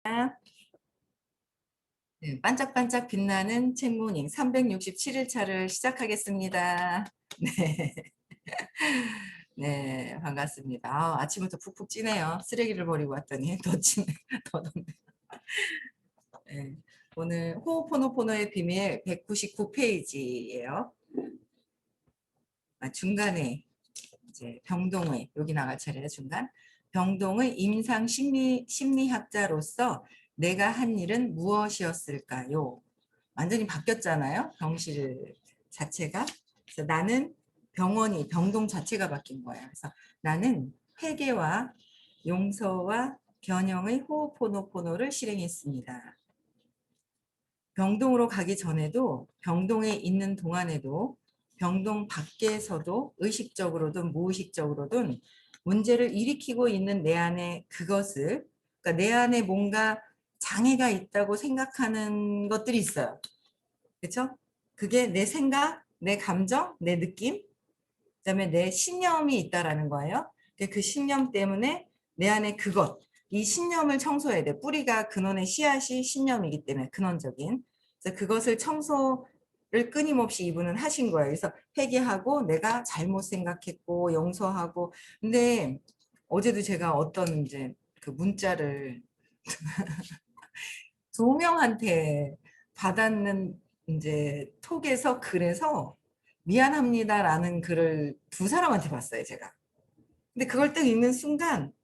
네, 반짝반짝 빛나는 책모닝 367일 차를 시작하겠습니다. 네, 네, 반갑습니다. 아침부터 푹푹 찌네요. 쓰레기를 버리고 왔더니 더 찌네, 더 덥네. 네, 오늘 호호포노포노의 비밀 199페이지예요. 중간에 이제 병동의 여기 나갈 차례예요. 중간 병동의 임상 심리학자로서 내가 한 일은 무엇이었을까요? 완전히 바뀌었잖아요. 병실 자체가. 그래서 나는 병동 자체가 바뀐 거예요. 그래서 나는 회개와 용서와 견영의 호호포노포노를 실행했습니다. 병동으로 가기 전에도 병동에 있는 동안에도 병동 밖에서도 의식적으로든 무의식적으로든 문제를 일으키고 있는 내 안에 그것을, 그러니까 내 안에 뭔가 장애가 있다고 생각하는 것들이 있어요. 그렇죠? 그게 내 생각, 내 감정, 내 느낌, 그다음에 내 신념이 있다라는 거예요. 그 신념 때문에 내 안에 그것, 이 신념을 청소해야 돼. 뿌리가 근원의 씨앗이 신념이기 때문에 근원적인. 그래서 그것을 청소를 끊임없이 이분은 하신 거예요. 그래서 회개하고 내가 잘못 생각했고 용서하고. 근데 어제도 제가 어떤 이제 그 문자를 두 명한테 받았는 이제 톡에서 그래서 미안합니다라는 글을 두 사람한테 봤어요, 제가. 근데 그걸 딱 읽는 순간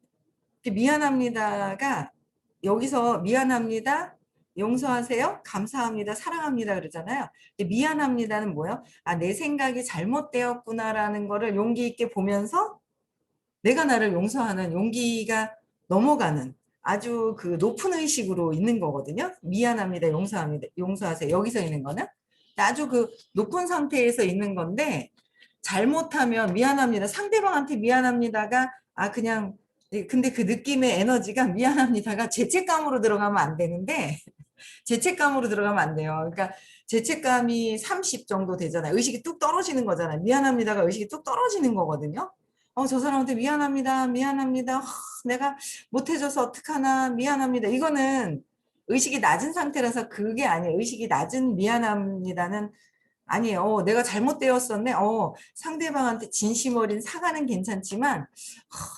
미안합니다가 여기서 미안합니다, 용서하세요, 감사합니다, 사랑합니다 그러잖아요. 미안합니다는 뭐예요? 내 생각이 잘못되었구나라는 거를 용기 있게 보면서 내가 나를 용서하는 용기가 넘어가는 아주 그 높은 의식으로 있는 거거든요. 미안합니다, 용서합니다, 용서하세요. 여기서 있는 거는 아주 그 높은 상태에서 있는 건데 잘못하면 미안합니다. 상대방한테 미안합니다가 그냥 근데 그 느낌의 에너지가 미안합니다가 죄책감으로 들어가면 안 되는데 죄책감으로 들어가면 안 돼요. 그러니까 죄책감이 30 정도 되잖아요. 의식이 뚝 떨어지는 거잖아요. 미안합니다가 의식이 뚝 떨어지는 거거든요. 저 사람한테 미안합니다. 미안합니다. 내가 못해줘서 어떡하나. 미안합니다. 이거는 의식이 낮은 상태라서 그게 아니에요. 의식이 낮은 미안합니다는 아니에요. 내가 잘못되었었네. 상대방한테 진심 어린 사과는 괜찮지만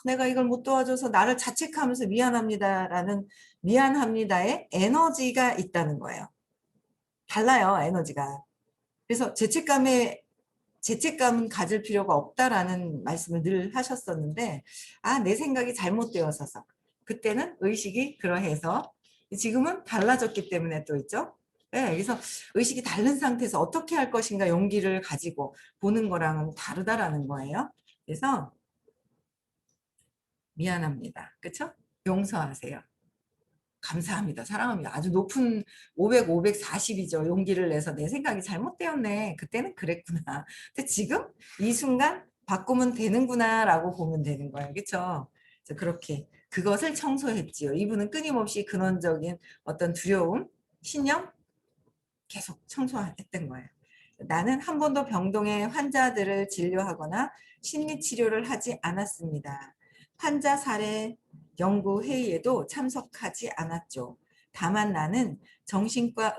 내가 이걸 못 도와줘서 나를 자책하면서 미안합니다라는 미안합니다의 에너지가 있다는 거예요. 달라요, 에너지가. 그래서 죄책감은 가질 필요가 없다라는 말씀을 늘 하셨었는데, 내 생각이 잘못되어서 그때는 의식이 그러해서 지금은 달라졌기 때문에 또 있죠. 네, 그래서 의식이 다른 상태에서 어떻게 할 것인가 용기를 가지고 보는 거랑은 다르다라는 거예요. 그래서 미안합니다. 그렇죠? 용서하세요. 감사합니다. 사랑합니다. 아주 높은 500, 540이죠. 용기를 내서 내 생각이 잘못되었네. 그때는 그랬구나. 근데 지금 이 순간 바꾸면 되는구나 라고 보면 되는 거예요. 그렇죠? 그렇게 그것을 청소했지요. 이분은 끊임없이 근원적인 어떤 두려움, 신념 계속 청소했던 거예요. 나는 한 번도 병동의 환자들을 진료하거나 심리치료를 하지 않았습니다. 환자 사례 연구 회의에도 참석하지 않았죠. 다만 나는 정신과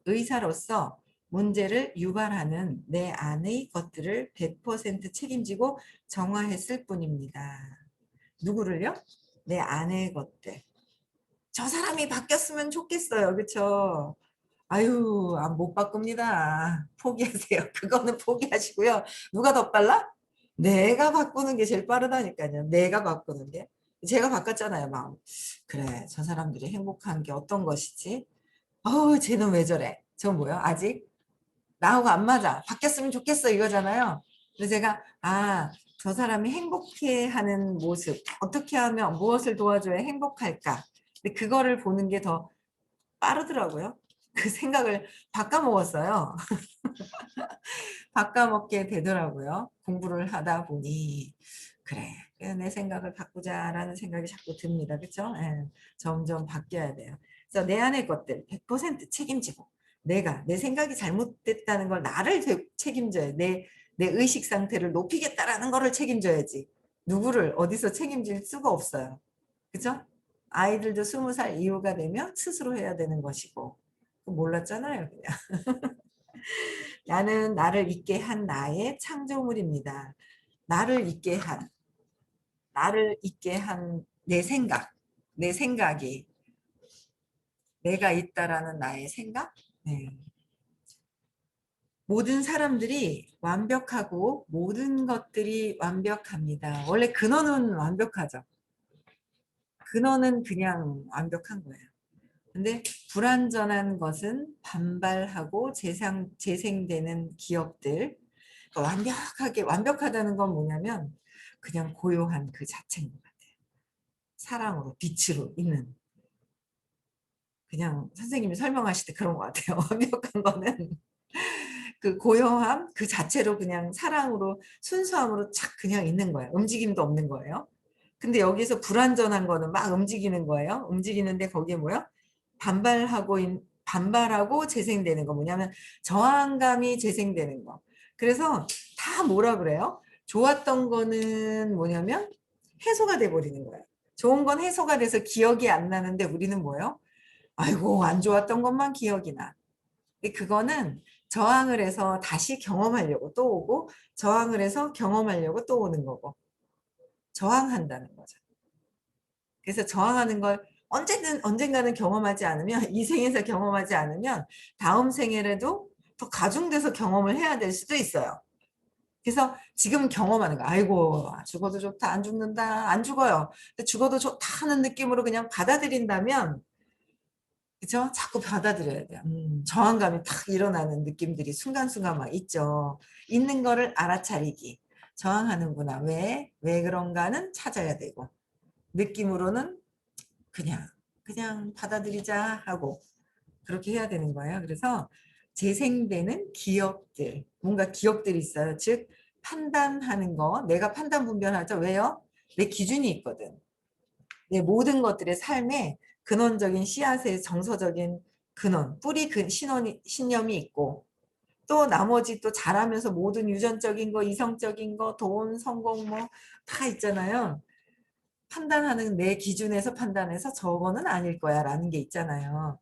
의사로서 문제를 유발하는 내 안의 것들을 100% 책임지고 정화했을 뿐입니다. 누구를요? 내 안의 것들. 저 사람이 바뀌었으면 좋겠어요. 그렇죠? 아유, 못 바꿉니다. 포기하세요. 그거는 포기하시고요. 누가 더 빨라? 내가 바꾸는 게 제일 빠르다니까요. 내가 바꾸는 게. 제가 바꿨잖아요, 마음. 그래, 저 사람들이 행복한 게 어떤 것이지? 쟤는 왜 저래? 저 뭐야? 아직 나하고 안 맞아. 바뀌었으면 좋겠어 이거잖아요. 그래서 제가 저 사람이 행복해하는 모습, 어떻게 하면 무엇을 도와줘야 행복할까? 근데 그거를 보는 게 더 빠르더라고요. 그 생각을 바꿔먹었어요. 바꿔먹게 되더라고요. 공부를 하다 보니 그래, 내 생각을 바꾸자라는 생각이 자꾸 듭니다. 그렇죠? 점점 바뀌어야 돼요. 그래서 내 안의 것들 100% 책임지고 내 생각이 잘못됐다는 걸 나를 책임져야 내 의식 상태를 높이겠다라는 거를 책임져야지. 누구를 어디서 책임질 수가 없어요. 그렇죠? 아이들도 20살 이후가 되면 스스로 해야 되는 것이고. 몰랐잖아요, 그냥. 나는 나를 있게 한 나의 창조물입니다. 나를 있게 한, 나를 있게 한 내 생각, 내 생각이, 내가 있다라는 나의 생각? 네. 모든 사람들이 완벽하고 모든 것들이 완벽합니다. 원래 근원은 완벽하죠. 근원은 그냥 완벽한 거예요. 근데 불완전한 것은 반발하고 재생되는 기억들. 그러니까 완벽하게, 완벽하다는 건 뭐냐면 그냥 고요한 그 자체인 것 같아요. 사랑으로, 빛으로 있는. 그냥 선생님이 설명하실 때 그런 것 같아요. 완벽한 거는 그 고요함 그 자체로 그냥 사랑으로 순수함으로 착 그냥 있는 거예요. 움직임도 없는 거예요. 근데 여기서 불완전한 거는 막 움직이는 거예요. 움직이는데 거기에 뭐야? 반발하고 재생되는 거 뭐냐면 저항감이 재생되는 거. 그래서 다 뭐라 그래요? 좋았던 거는 뭐냐면 해소가 돼 버리는 거예요. 좋은 건 해소가 돼서 기억이 안 나는데 우리는 뭐예요? 아이고 안 좋았던 것만 기억이 나. 근데 그거는 저항을 해서 다시 경험하려고 또 오고 저항을 해서 경험하려고 또 오는 거고 저항한다는 거죠. 그래서 저항하는 걸 언제든 언젠가는 경험하지 않으면 이 생에서 경험하지 않으면 다음 생에라도 더 가중돼서 경험을 해야 될 수도 있어요. 그래서 지금 경험하는 거 아이고 죽어도 좋다 안 죽는다 안 죽어요. 근데 죽어도 좋다 하는 느낌으로 그냥 받아들인다면 그죠? 자꾸 받아들여야 돼요. 저항감이 탁 일어나는 느낌들이 순간순간 막 있죠. 있는 거를 알아차리기. 저항하는구나. 왜? 왜 그런가는 찾아야 되고. 느낌으로는 그냥, 그냥 받아들이자 하고. 그렇게 해야 되는 거예요. 그래서 재생되는 기억들. 뭔가 기억들이 있어요. 즉, 판단하는 거. 내가 판단 분별하죠. 왜요? 내 기준이 있거든. 내 모든 것들의 삶에 근원적인 씨앗의 정서적인 근원, 뿌리 신념이 있고 또 나머지 또 자라면서 모든 유전적인 거, 이성적인 거, 돈, 성공 뭐 다 있잖아요. 판단하는 내 기준에서 판단해서 저거는 아닐 거야 라는 게 있잖아요.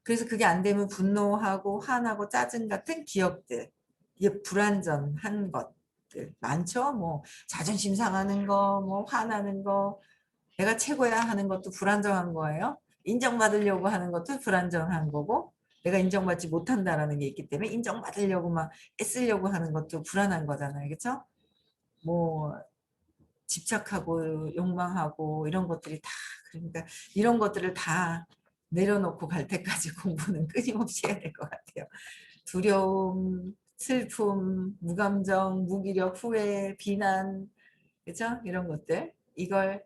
그래서 그게 안 되면 분노하고 화나고 짜증 같은 기억들, 이게 불완전한 것들 많죠. 뭐 자존심 상하는 거, 뭐 화나는 거, 내가 최고야 하는 것도 불안정한 거예요. 인정받으려고 하는 것도 불안정한 거고 내가 인정받지 못한다라는 게 있기 때문에 인정받으려고 막 애쓰려고 하는 것도 불안한 거잖아요. 그렇죠? 뭐 집착하고 욕망하고 이런 것들이 다 그러니까 이런 것들을 다 내려놓고 갈 때까지 공부는 끊임없이 해야 될 것 같아요. 두려움, 슬픔, 무감정, 무기력, 후회, 비난, 그죠? 이런 것들 이걸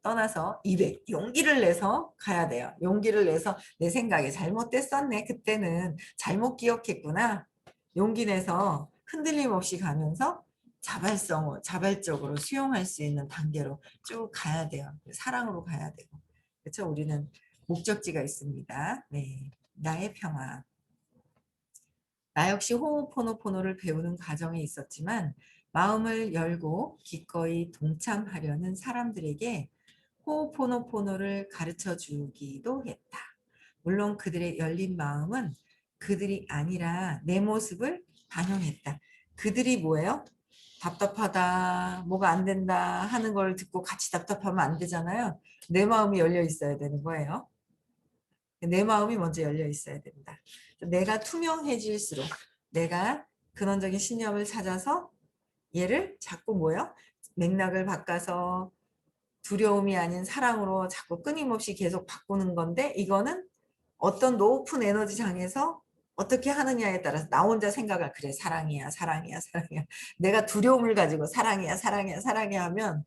떠나서 용기를 내서 가야 돼요. 용기를 내서 내 생각에 잘못됐었네. 그때는 잘못 기억했구나. 용기 내서 흔들림 없이 가면서 자발적으로 수용할 수 있는 단계로 쭉 가야 돼요. 사랑으로 가야 되고. 그렇죠? 우리는 목적지가 있습니다. 네. 나의 평화. 나 역시 호호포노포노를 배우는 과정에 있었지만 마음을 열고 기꺼이 동참하려는 사람들에게 호호포노포노를 가르쳐 주기도 했다. 물론 그들의 열린 마음은 그들이 아니라 내 모습을 반영했다. 그들이 뭐예요? 답답하다, 뭐가 안 된다 하는 걸 듣고 같이 답답하면 안 되잖아요. 내 마음이 열려 있어야 되는 거예요. 내 마음이 먼저 열려 있어야 된다. 내가 투명해질수록 내가 근원적인 신념을 찾아서 얘를 자꾸 뭐예요? 맥락을 바꿔서 두려움이 아닌 사랑으로 자꾸 끊임없이 계속 바꾸는 건데 이거는 어떤 높은 에너지 장에서 어떻게 하느냐에 따라서 나 혼자 생각을 그래 사랑이야 사랑이야 사랑이야 내가 두려움을 가지고 사랑이야 사랑이야 사랑이야 하면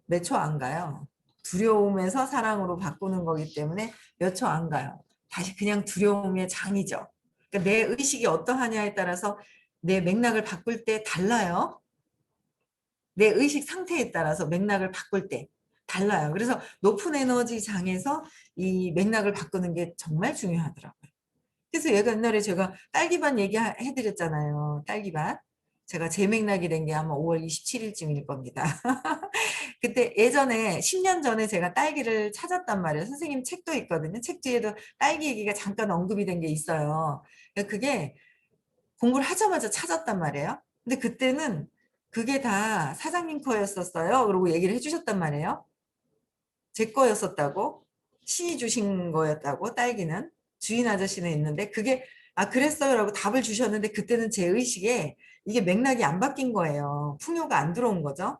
몇 초 안 가요. 두려움에서 사랑으로 바꾸는 거기 때문에 몇 초 안 가요. 다시 그냥 두려움의 장이죠. 그러니까 내 의식이 어떠하냐에 따라서 내 맥락을 바꿀 때 달라요. 내 의식 상태에 따라서 맥락을 바꿀 때 달라요. 그래서 높은 에너지 장에서 이 맥락을 바꾸는 게 정말 중요하더라고요. 그래서 얘가 옛날에 제가 딸기밭 얘기해드렸잖아요. 딸기밭. 제가 재맥락이 된 게 아마 5월 27일쯤일 겁니다. 그때 예전에 10년 전에 제가 딸기를 찾았단 말이에요. 선생님 책도 있거든요. 책 뒤에도 딸기 얘기가 잠깐 언급이 된 게 있어요. 그게 공부를 하자마자 찾았단 말이에요. 근데 그때는 그게 다 사장님 거였었어요. 그러고 얘기를 해주셨단 말이에요. 제 거였었다고. 신이 주신 거였다고, 딸기는. 주인 아저씨는 있는데 그게 그랬어요 라고 답을 주셨는데 그때는 제 의식에 이게 맥락이 안 바뀐 거예요. 풍요가 안 들어온 거죠.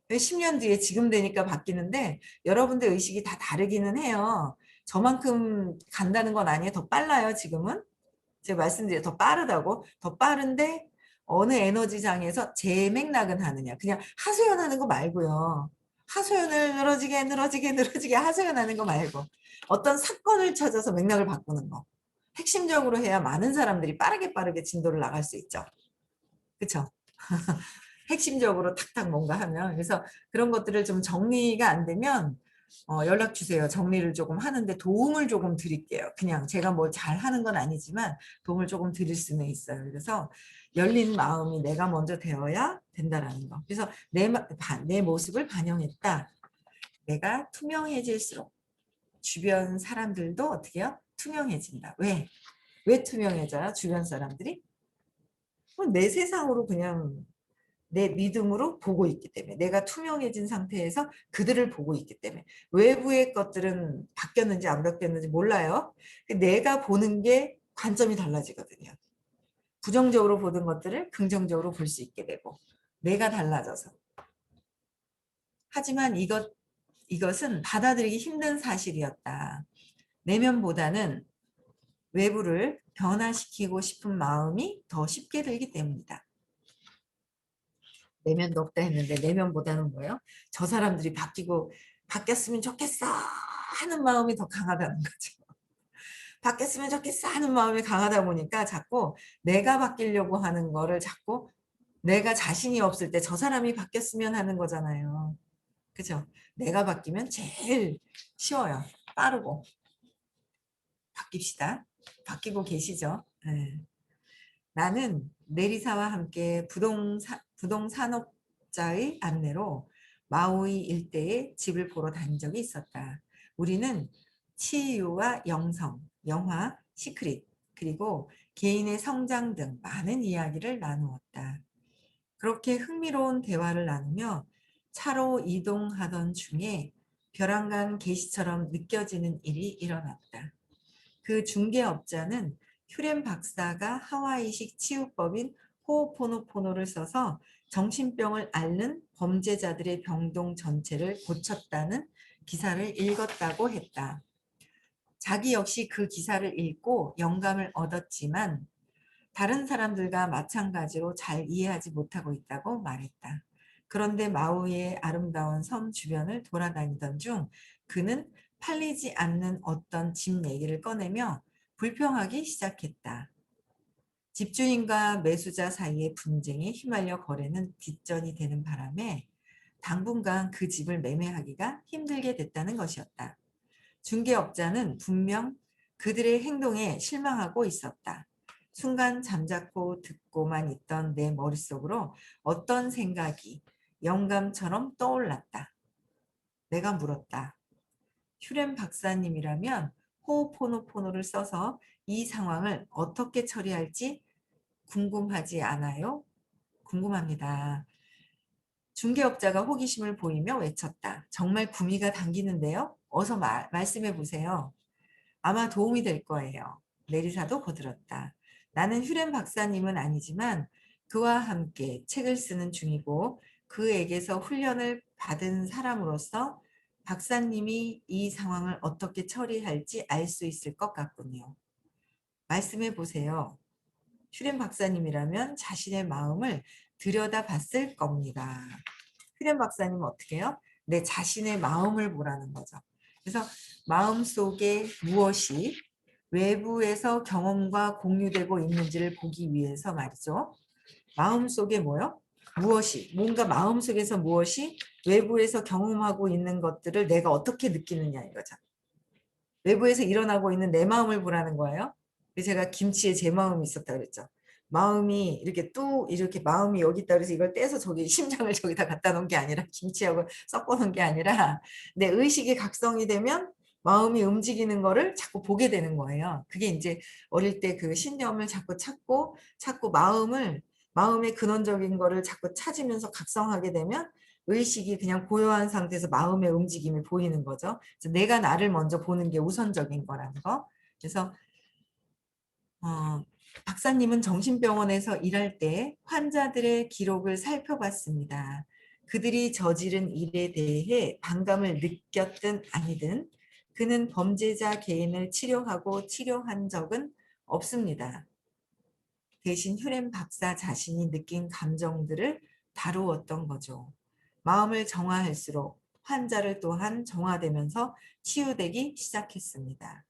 10년 뒤에 지금 되니까 바뀌는데 여러분들 의식이 다 다르기는 해요. 저만큼 간다는 건 아니에요. 더 빨라요, 지금은. 제가 말씀드려 더 빠르다고. 더 빠른데 어느 에너지장에서 재맥락은 하느냐. 그냥 하소연하는 거 말고요. 하소연을 늘어지게 하소연하는 거 말고 어떤 사건을 찾아서 맥락을 바꾸는 거. 핵심적으로 해야 많은 사람들이 빠르게 진도를 나갈 수 있죠. 그렇죠? 핵심적으로 탁탁 뭔가 하면. 그래서 그런 것들을 좀 정리가 안 되면 연락 주세요. 정리를 조금 하는데 도움을 조금 드릴게요. 그냥 제가 뭐 잘하는 건 아니지만 도움을 조금 드릴 수는 있어요. 그래서 열린 마음이 내가 먼저 되어야 된다라는 거. 그래서 내 모습을 반영했다. 내가 투명해질수록 주변 사람들도 어떻게 해요? 투명해진다. 왜? 왜 투명해져요? 주변 사람들이? 내 세상으로 그냥 내 믿음으로 보고 있기 때문에 내가 투명해진 상태에서 그들을 보고 있기 때문에 외부의 것들은 바뀌었는지 안 바뀌었는지 몰라요. 내가 보는 게 관점이 달라지거든요. 부정적으로 보던 것들을 긍정적으로 볼 수 있게 되고 내가 달라져서. 하지만 이것은 받아들이기 힘든 사실이었다. 내면보다는 외부를 변화시키고 싶은 마음이 더 쉽게 들기 때문이다. 내면도 없다 했는데 내면보다는 뭐예요? 저 사람들이 바뀌었으면 좋겠어 하는 마음이 더 강하다는 거죠. 바뀌었으면 좋겠어 하는 마음이 강하다 보니까 자꾸 내가 바뀌려고 하는 거를 자꾸 내가 자신이 없을 때 저 사람이 바뀌었으면 하는 거잖아요. 그죠? 내가 바뀌면 제일 쉬워요. 빠르고. 바뀝시다. 바뀌고 계시죠? 네. 나는 내리사와 함께 부동산업자의 안내로 마우이 일대에 집을 보러 다닌 적이 있었다. 우리는 치유와 영성, 영화, 시크릿, 그리고 개인의 성장 등 많은 이야기를 나누었다. 그렇게 흥미로운 대화를 나누며 차로 이동하던 중에 벼랑간 계시처럼 느껴지는 일이 일어났다. 그 중개업자는 휴렘 박사가 하와이식 치유법인 호오포노포노를 써서 정신병을 앓는 범죄자들의 병동 전체를 고쳤다는 기사를 읽었다고 했다. 자기 역시 그 기사를 읽고 영감을 얻었지만 다른 사람들과 마찬가지로 잘 이해하지 못하고 있다고 말했다. 그런데 마우이의 아름다운 섬 주변을 돌아다니던 중 그는 팔리지 않는 어떤 집 얘기를 꺼내며 불평하기 시작했다. 집주인과 매수자 사이의 분쟁에 휘말려 거래는 뒷전이 되는 바람에 당분간 그 집을 매매하기가 힘들게 됐다는 것이었다. 중개업자는 분명 그들의 행동에 실망하고 있었다. 순간 잠자코 듣고만 있던 내 머릿속으로 어떤 생각이 영감처럼 떠올랐다. 내가 물었다. 휴렘 박사님이라면 호오포노포노를 써서 이 상황을 어떻게 처리할지 궁금하지 않아요? 궁금합니다. 중개업자가 호기심을 보이며 외쳤다. 정말 구미가 당기는데요? 어서 말씀해 보세요. 아마 도움이 될 거예요. 내리사도 거들었다. 나는 휴렘 박사님은 아니지만 그와 함께 책을 쓰는 중이고 그에게서 훈련을 받은 사람으로서 박사님이 이 상황을 어떻게 처리할지 알 수 있을 것 같군요. 말씀해 보세요. 휴렘 박사님이라면 자신의 마음을 들여다봤을 겁니다. 휴렘 박사님은 어떻게 해요? 내 자신의 마음을 보라는 거죠. 그래서 마음속에 무엇이 외부에서 경험과 공유되고 있는지를 보기 위해서 말이죠. 마음속에 뭐요? 무엇이 뭔가 마음속에서 무엇이 외부에서 경험하고 있는 것들을 내가 어떻게 느끼느냐 이거죠. 외부에서 일어나고 있는 내 마음을 보라는 거예요. 제가 김치에 제 마음이 있었다 그랬죠. 마음이 이렇게 뚝 이렇게 마음이 여기 있다 그래서 이걸 떼서 저기 심장을 저기다 갖다 놓은 게 아니라 김치하고 섞어 놓은 게 아니라 내 의식이 각성이 되면 마음이 움직이는 거를 자꾸 보게 되는 거예요. 그게 이제 어릴 때 그 신념을 자꾸 찾고 마음의 근원적인 거를 자꾸 찾으면서 각성하게 되면 의식이 그냥 고요한 상태에서 마음의 움직임이 보이는 거죠. 그래서 내가 나를 먼저 보는 게 우선적인 거라는 거. 그래서 박사님은 정신병원에서 일할 때 환자들의 기록을 살펴봤습니다. 그들이 저지른 일에 대해 반감을 느꼈든 아니든 그는 범죄자 개인을 치료하고 치료한 적은 없습니다. 대신 휴렘 박사 자신이 느낀 감정들을 다루었던 거죠. 마음을 정화할수록 환자를 또한 정화되면서 치유되기 시작했습니다.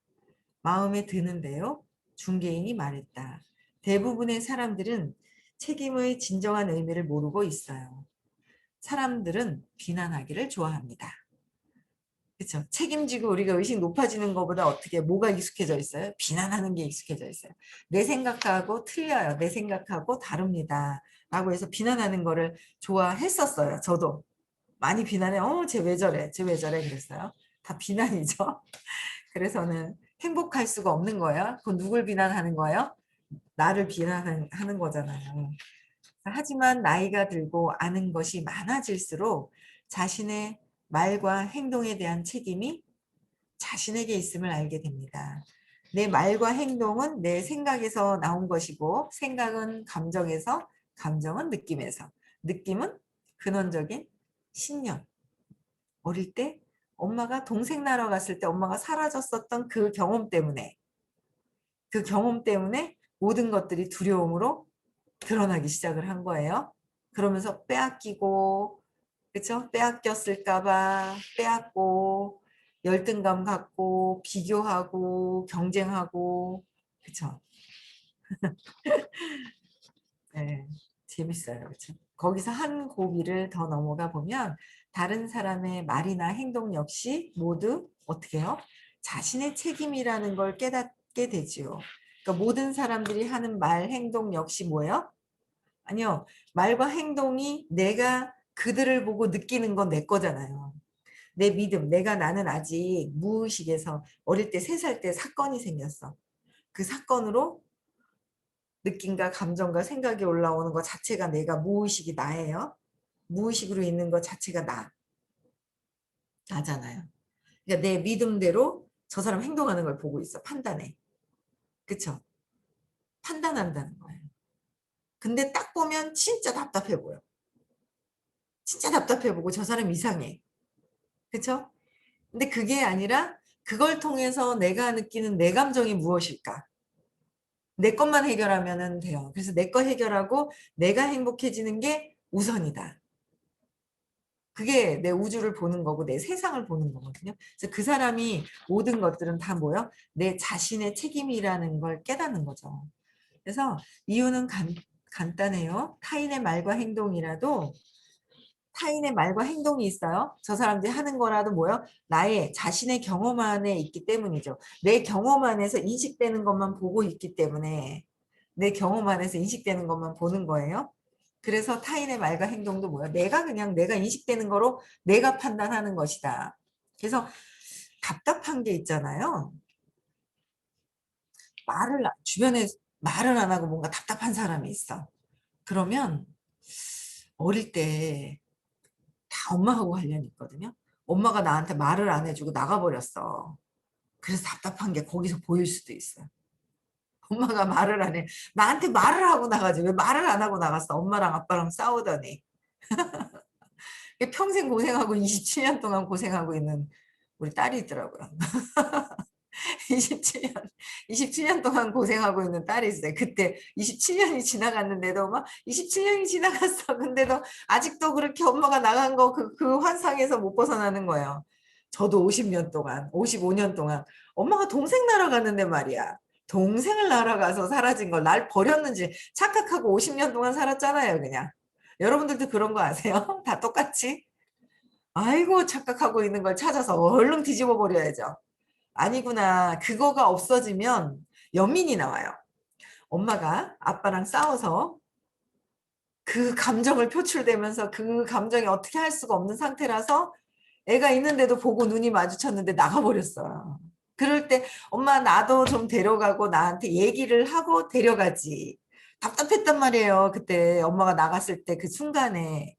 마음에 드는데요. 중개인이 말했다. 대부분의 사람들은 책임의 진정한 의미를 모르고 있어요. 사람들은 비난하기를 좋아합니다. 그렇죠. 책임지고 우리가 의식 높아지는 것보다 어떻게 뭐가 익숙해져 있어요? 비난하는 게 익숙해져 있어요. 내 생각하고 틀려요. 내 생각하고 다릅니다. 라고 해서 비난하는 거를 좋아했었어요. 저도 많이 비난해. 쟤 왜 저래? 쟤 왜 저래? 그랬어요. 다 비난이죠. 그래서는 행복할 수가 없는 거예요. 그건 누굴 비난하는 거예요? 나를 비난하는 거잖아요. 하지만 나이가 들고 아는 것이 많아질수록 자신의 말과 행동에 대한 책임이 자신에게 있음을 알게 됩니다. 내 말과 행동은 내 생각에서 나온 것이고 생각은 감정에서, 감정은 느낌에서, 느낌은 근원적인 신념. 어릴 때 엄마가 동생 나러 갔을 때 엄마가 사라졌었던 그 경험 때문에 모든 것들이 두려움으로 드러나기 시작을 한 거예요. 그러면서 빼앗기고, 그쵸? 빼앗겼을까봐 빼앗고, 열등감 갖고, 비교하고, 경쟁하고, 그쵸? 네, 재밌어요. 그쵸? 거기서 한 고비를 더 넘어가 보면 다른 사람의 말이나 행동 역시 모두 어떻게 해요? 자신의 책임이라는 걸 깨닫게 되지요. 그러니까 모든 사람들이 하는 말, 행동 역시 뭐예요? 아니요. 말과 행동이 내가 그들을 보고 느끼는 건 내 거잖아요. 내 믿음, 나는 아직 무의식에서 어릴 때 3살 때 사건이 생겼어. 그 사건으로 느낌과 감정과 생각이 올라오는 것 자체가 내가 무의식이 나예요. 무의식으로 있는 것 자체가 나잖아요. 그러니까 내 믿음대로 저 사람 행동하는 걸 보고 있어. 판단해. 그쵸? 판단한다는 거예요. 근데 딱 보면 진짜 답답해 보여. 진짜 답답해 보고 저 사람 이상해. 그쵸? 근데 그게 아니라 그걸 통해서 내가 느끼는 내 감정이 무엇일까? 내 것만 해결하면 돼요. 그래서 내 거 해결하고 내가 행복해지는 게 우선이다. 그게 내 우주를 보는 거고 내 세상을 보는 거거든요. 그래서 그 사람이 모든 것들은 다 뭐요? 내 자신의 책임이라는 걸 깨닫는 거죠. 그래서 이유는 간단해요. 타인의 말과 행동이 있어요. 저 사람들이 하는 거라도 뭐요? 나의 자신의 경험 안에 있기 때문이죠. 내 경험 안에서 인식되는 것만 보고 있기 때문에 내 경험 안에서 인식되는 것만 보는 거예요. 그래서 타인의 말과 행동도 뭐야? 내가 인식되는 거로 내가 판단하는 것이다. 그래서 답답한 게 있잖아요. 주변에 말을 안 하고 뭔가 답답한 사람이 있어. 그러면 어릴 때 다 엄마하고 관련이 있거든요. 엄마가 나한테 말을 안 해주고 나가버렸어. 그래서 답답한 게 거기서 보일 수도 있어요. 엄마가 말을 안 해. 나한테 말을 하고 나가지. 왜 말을 안 하고 나갔어? 엄마랑 아빠랑 싸우더니. 평생 고생하고 27년 동안 고생하고 있는 우리 딸이 있더라고요. 27년, 27년 동안 고생하고 있는 딸이 있어요. 그때 27년이 지나갔는데도 막 27년이 지나갔어. 근데도 아직도 그렇게 엄마가 나간 거 그 환상에서 못 벗어나는 거예요. 저도 50년 동안, 55년 동안 엄마가 동생 날아갔는데 말이야. 동생을 날아가서 사라진 걸 날 버렸는지 착각하고 50년 동안 살았잖아요, 그냥. 여러분들도 그런 거 아세요? 다 똑같이? 아이고, 착각하고 있는 걸 찾아서 얼른 뒤집어 버려야죠. 아니구나. 그거가 없어지면 연민이 나와요. 엄마가 아빠랑 싸워서 그 감정을 표출되면서 그 감정이 어떻게 할 수가 없는 상태라서 애가 있는데도 보고 눈이 마주쳤는데 나가버렸어요. 그럴 때 엄마 나도 좀 데려가고 나한테 얘기를 하고 데려가지. 답답했단 말이에요. 그때 엄마가 나갔을 때 그 순간에.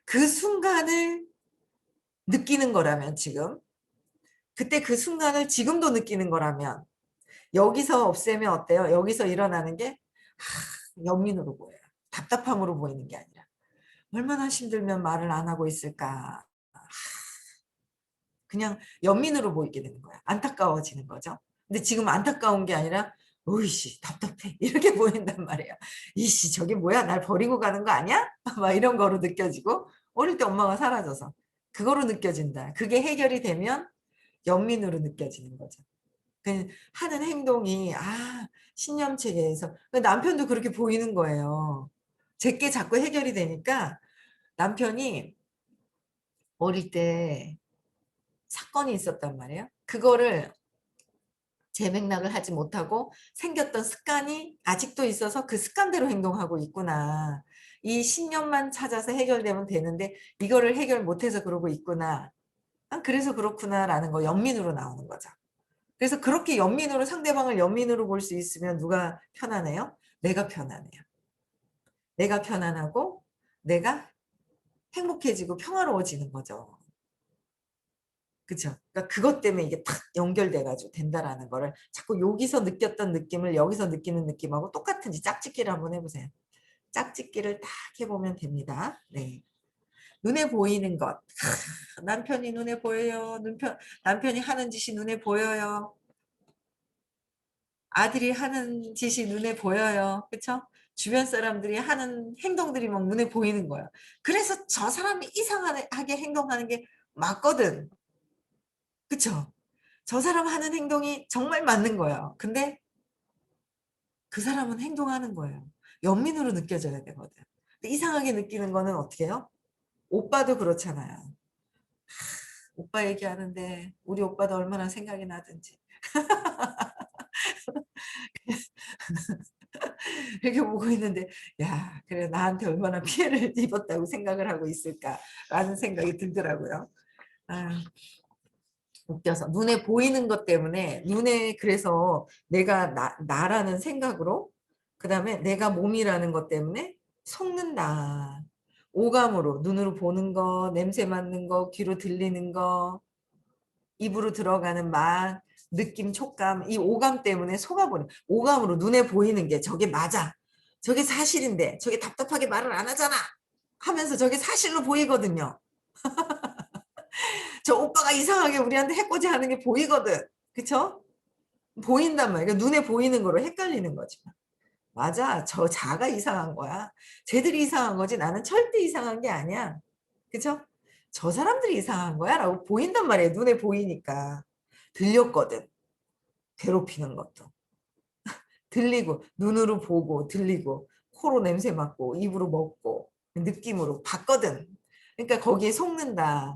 그 순간을 느끼는 거라면 지금. 그때 그 순간을 지금도 느끼는 거라면 여기서 없애면 어때요? 여기서 일어나는 게 연민으로 보여요. 답답함으로 보이는 게 아니라. 얼마나 힘들면 말을 안 하고 있을까. 그냥 연민으로 보이게 되는 거야. 안타까워지는 거죠. 근데 지금 안타까운 게 아니라 으이씨 답답해 이렇게 보인단 말이에요. 이씨 저게 뭐야 날 버리고 가는 거 아니야? 막 이런 거로 느껴지고 어릴 때 엄마가 사라져서 그거로 느껴진다. 그게 해결이 되면 연민으로 느껴지는 거죠. 그 하는 행동이 신념체계에서 남편도 그렇게 보이는 거예요. 제게 자꾸 해결이 되니까 남편이 어릴 때 사건이 있었단 말이에요. 그거를 제 맥락을 하지 못하고 생겼던 습관이 아직도 있어서 그 습관대로 행동하고 있구나. 이 신념만 찾아서 해결되면 되는데 이거를 해결 못해서 그러고 있구나. 그래서 그렇구나라는 거 연민으로 나오는 거죠. 그래서 그렇게 연민으로 상대방을 연민으로 볼 수 있으면 누가 편안해요? 내가 편안해요. 내가 편안하고 내가 행복해지고 평화로워지는 거죠. 그쵸? 그러니까 그것 때문에 이게 탁 연결돼가지고 된다라는 거를 자꾸 여기서 느꼈던 느낌을 여기서 느끼는 느낌하고 똑같은지 짝짓기를 한번 해보세요. 짝짓기를 딱 해보면 됩니다. 네. 눈에 보이는 것. 남편이 눈에 보여요. 남편이 하는 짓이 눈에 보여요. 아들이 하는 짓이 눈에 보여요. 그쵸? 주변 사람들이 하는 행동들이 막 눈에 보이는 거야. 그래서 저 사람이 이상하게 행동하는 게 맞거든. 그쵸? 저 사람 하는 행동이 정말 맞는 거예요. 근데 그 사람은 행동하는 거예요. 연민으로 느껴져야 되거든. 근데 이상하게 느끼는 거는 어떻게 해요? 오빠도 그렇잖아요. 오빠 얘기하는데 우리 오빠도 얼마나 생각이 나든지 이렇게 보고 있는데 야 그래 나한테 얼마나 피해를 입었다고 생각을 하고 있을까라는 생각이 들더라고요. 아, 웃겨서 눈에 보이는 것 때문에 눈에 그래서 내가 나라는 생각으로 그다음에 내가 몸이라는 것 때문에 속는다. 오감으로 눈으로 보는 거, 냄새 맡는 거, 귀로 들리는 거, 입으로 들어가는 맛, 느낌, 촉감 이 오감 때문에 속아버려. 오감으로 눈에 보이는 게 저게 맞아. 저게 사실인데 저게 답답하게 말을 안 하잖아. 하면서 저게 사실로 보이거든요. 저 오빠가 이상하게 우리한테 해코지 하는 게 보이거든. 그쵸? 보인단 말이야. 그러니까 눈에 보이는 거로 헷갈리는 거지. 맞아. 저 자가 이상한 거야. 쟤들이 이상한 거지. 나는 절대 이상한 게 아니야. 그쵸? 저 사람들이 이상한 거야. 라고 보인단 말이에요. 눈에 보이니까. 들렸거든. 괴롭히는 것도. 들리고, 눈으로 보고, 들리고, 코로 냄새 맡고, 입으로 먹고, 느낌으로 봤거든. 그러니까 거기에 속는다.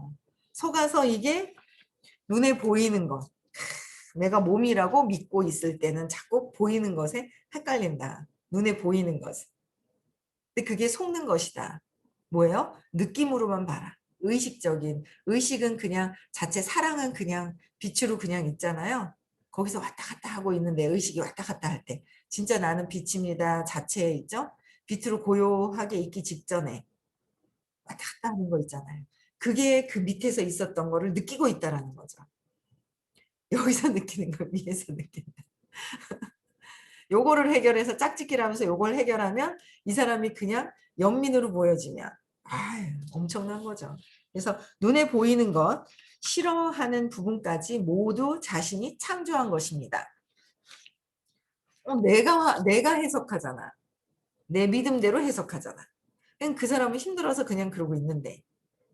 속아서 이게 눈에 보이는 것. 내가 몸이라고 믿고 있을 때는 자꾸 보이는 것에 헷갈린다. 눈에 보이는 것. 근데 그게 속는 것이다. 뭐예요? 느낌으로만 봐라. 의식적인. 의식은 그냥 자체 사랑은 그냥 빛으로 그냥 있잖아요. 거기서 왔다 갔다 하고 있는데 의식이 왔다 갔다 할 때. 진짜 나는 빛입니다. 자체에 있죠? 빛으로 고요하게 있기 직전에 왔다 갔다 하는 거 있잖아요. 그게 그 밑에서 있었던 거를 느끼고 있다라는 거죠. 여기서 느끼는 걸 위에서 느낀다. 요거를 해결해서 짝짓기를 하면서 요걸 해결하면 이 사람이 그냥 연민으로 보여지면 엄청난 거죠. 그래서 눈에 보이는 것, 싫어하는 부분까지 모두 자신이 창조한 것입니다. 내가 해석하잖아. 내 믿음대로 해석하잖아. 그냥 그 사람은 힘들어서 그냥 그러고 있는데.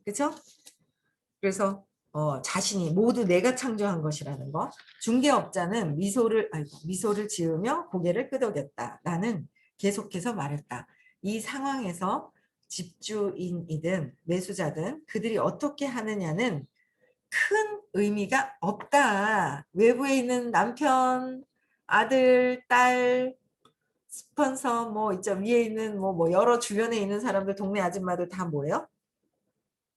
그렇죠? 그래서 자신이 모두 내가 창조한 것이라는 거. 중개업자는 미소를 지으며 고개를 끄덕였다. 나는 계속해서 말했다. 이 상황에서 집주인이든 매수자든 그들이 어떻게 하느냐는 큰 의미가 없다. 외부에 있는 남편, 아들, 딸, 스폰서 뭐 있죠. 위에 있는 뭐 여러 주변에 있는 사람들 동네 아줌마들 다 뭐예요?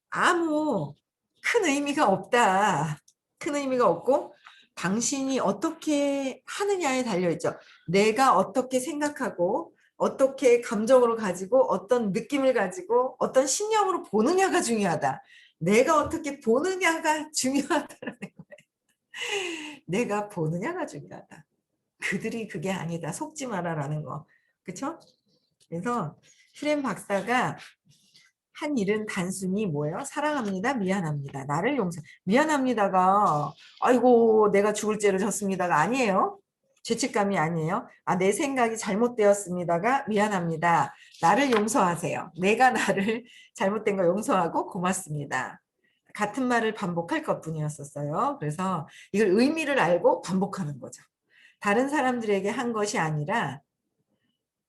아무 큰 의미가 없다. 큰 의미가 없고 당신이 어떻게 하느냐에 달려있죠. 내가 어떻게 생각하고 어떻게 감정으로 가지고 어떤 느낌을 가지고 어떤 신념으로 보느냐가 중요하다. 내가 어떻게 보느냐가 중요하다라는 거예요. 내가 보느냐가 중요하다. 그들이 그게 아니다. 속지 마라라는 거. 그쵸? 그래서 슈렘 박사가 한 일은 단순히 뭐예요? 사랑합니다. 미안합니다. 나를 용서. 미안합니다가 아이고 내가 죽을 죄를 졌습니다가 아니에요. 죄책감이 아니에요. 아, 내 생각이 잘못되었습니다가 미안합니다. 나를 용서하세요. 내가 나를 잘못된 거 용서하고 고맙습니다. 같은 말을 반복할 것뿐이었었어요. 그래서 이걸 의미를 알고 반복하는 거죠. 다른 사람들에게 한 것이 아니라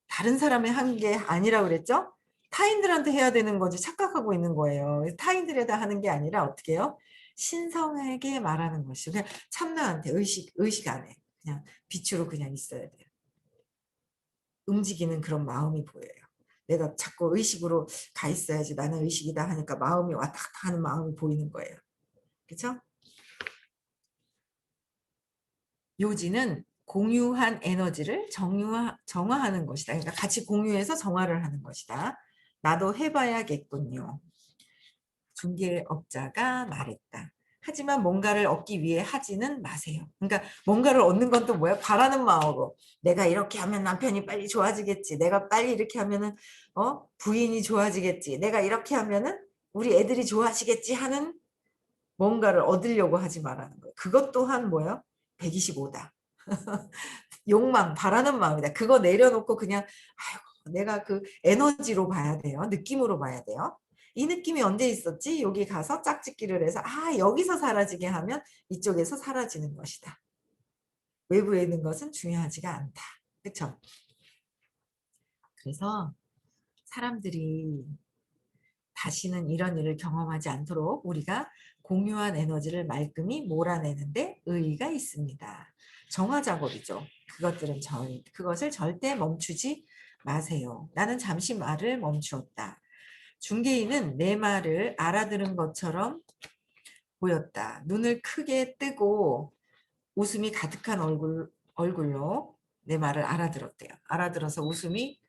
다른 사람이 한 게 아니라 그랬죠? 타인들한테 해야 되는 거지 착각하고 있는 거예요. 타인들에다 하는 게 아니라 어떻게 해요? 신성하게 말하는 것이 그냥 참나한테 의식 안에 그냥 빛으로 그냥 있어야 돼요. 움직이는 그런 마음이 보여요. 내가 자꾸 의식으로 가 있어야지 나는 의식이다 하니까 마음이 왔다 갔다 하는 마음이 보이는 거예요. 그렇죠? 요지는 공유한 에너지를 정화하는 것이다. 그러니까 같이 공유해서 정화를 하는 것이다. 나도 해봐야겠군요. 중개업자가 말했다. 하지만 뭔가를 얻기 위해 하지는 마세요. 그러니까 뭔가를 얻는 건 또 뭐야? 바라는 마음으로. 내가 이렇게 하면 남편이 빨리 좋아지겠지. 내가 빨리 이렇게 하면은 부인이 좋아지겠지. 내가 이렇게 하면은 우리 애들이 좋아지겠지 하는 뭔가를 얻으려고 하지 말라는 거예요. 그것 또한 뭐예요? 125다. 욕망, 바라는 마음이다. 그거 내려놓고 그냥 아이고 내가 그 에너지로 봐야 돼요. 느낌으로 봐야 돼요. 이 느낌이 언제 있었지? 여기 가서 짝짓기를 해서 여기서 사라지게 하면 이쪽에서 사라지는 것이다. 외부에 있는 것은 중요하지가 않다. 그렇죠? 그래서 사람들이 다시는 이런 일을 경험하지 않도록 우리가 공유한 에너지를 말끔히 몰아내는데 의의가 있습니다. 정화 작업이죠. 그것을 절대 멈추지 마세요. 나는 잠시 말을 멈추었다. 중개인은 내 말을 알아들은 것처럼 보였다. 눈을 크게 뜨고 웃음이 가득한 얼굴로 내 말을 알아들었대요. 알아들어서 웃음이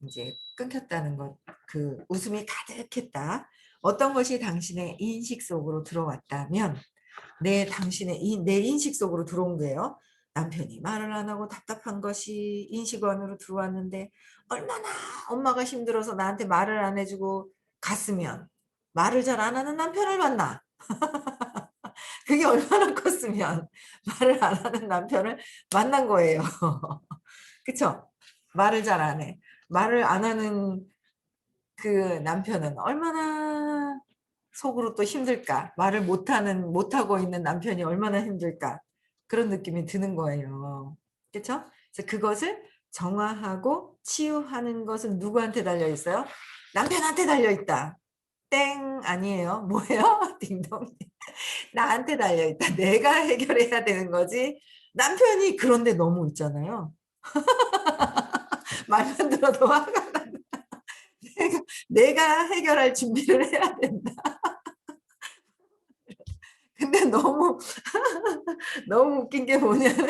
이제 끊겼다는 것, 그 웃음이 가득했다. 어떤 것이 당신의 인식 속으로 들어왔다면 내 인식 속으로 들어온 거예요. 남편이 말을 안 하고 답답한 것이 인식원으로 들어왔는데 얼마나 엄마가 힘들어서 나한테 말을 안 해주고 갔으면 말을 잘 안 하는 남편을 만나. 그게 얼마나 컸으면 말을 안 하는 남편을 만난 거예요. 그쵸? 말을 잘 안 해. 말을 안 하는 그 남편은 얼마나 속으로 또 힘들까? 말을 못하고 있는 남편이 얼마나 힘들까? 그런 느낌이 드는 거예요. 그쵸? 그래서 그것을 정화하고 치유하는 것은 누구한테 달려 있어요? 남편한테 달려 있다. 땡 아니에요. 뭐예요? 딩동. 나한테 달려있다. 내가 해결해야 되는 거지. 남편이 그런데 너무 있잖아요. 말만 들어도 화가 나. 내가 해결할 준비를 해야 된다. 근데 너무 너무 웃긴 게 뭐냐면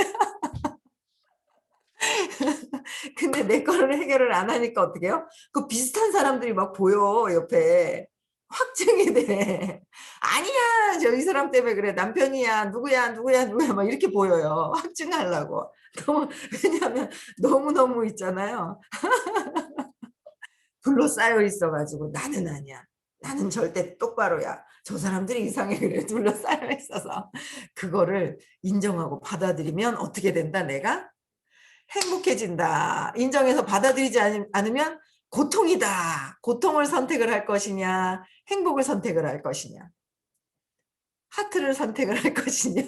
근데 내 거를 해결을 안 하니까 어떻게 해요? 그 비슷한 사람들이 막 보여 옆에. 확증이 돼. 아니야 저 이 사람 때문에 그래 남편이야 누구야 누구야 누구야 막 이렇게 보여요. 확증하려고. 너무 왜냐하면 너무너무 있잖아요. 둘러싸여 있어가지고 나는 아니야. 나는 절대 똑바로야. 저 사람들이 이상해 그래 둘러싸여 있어서 그거를 인정하고 받아들이면 어떻게 된다 내가? 행복해진다. 인정해서 받아들이지 않으면 고통이다. 고통을 선택을 할 것이냐 행복을 선택을 할 것이냐 하트를 선택을 할 것이냐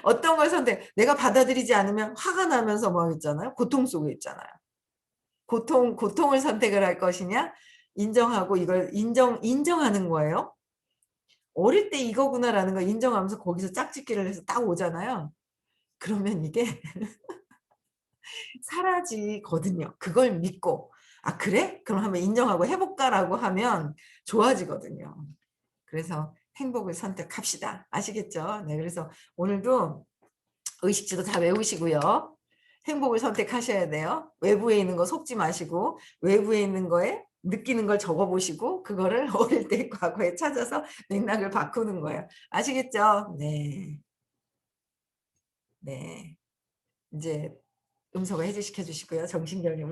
어떤 걸 내가 받아들이지 않으면 화가 나면서 뭐 있잖아요. 고통 속에 있잖아요. 고통을 선택을 할 것이냐 인정하고 이걸 인정하는 거예요. 어릴 때 이거구나라는 걸 인정하면서 거기서 짝짓기를 해서 딱 오잖아요. 그러면 이게 사라지거든요. 그걸 믿고 '아 그래? 그럼 한번 인정하고 해 볼까?'라고 하면 좋아지거든요. 그래서 행복을 선택합시다. 아시겠죠? 네. 그래서 오늘도 의식주도 다 외우시고요. 행복을 선택하셔야 돼요. 외부에 있는 거 속지 마시고 외부에 있는 거에 느끼는 걸 적어 보시고 그거를 어릴 때 과거에 찾아서 맥락을 바꾸는 거예요. 아시겠죠? 네. 네. 인제 음소거 해제시켜 주시고요. 정신결리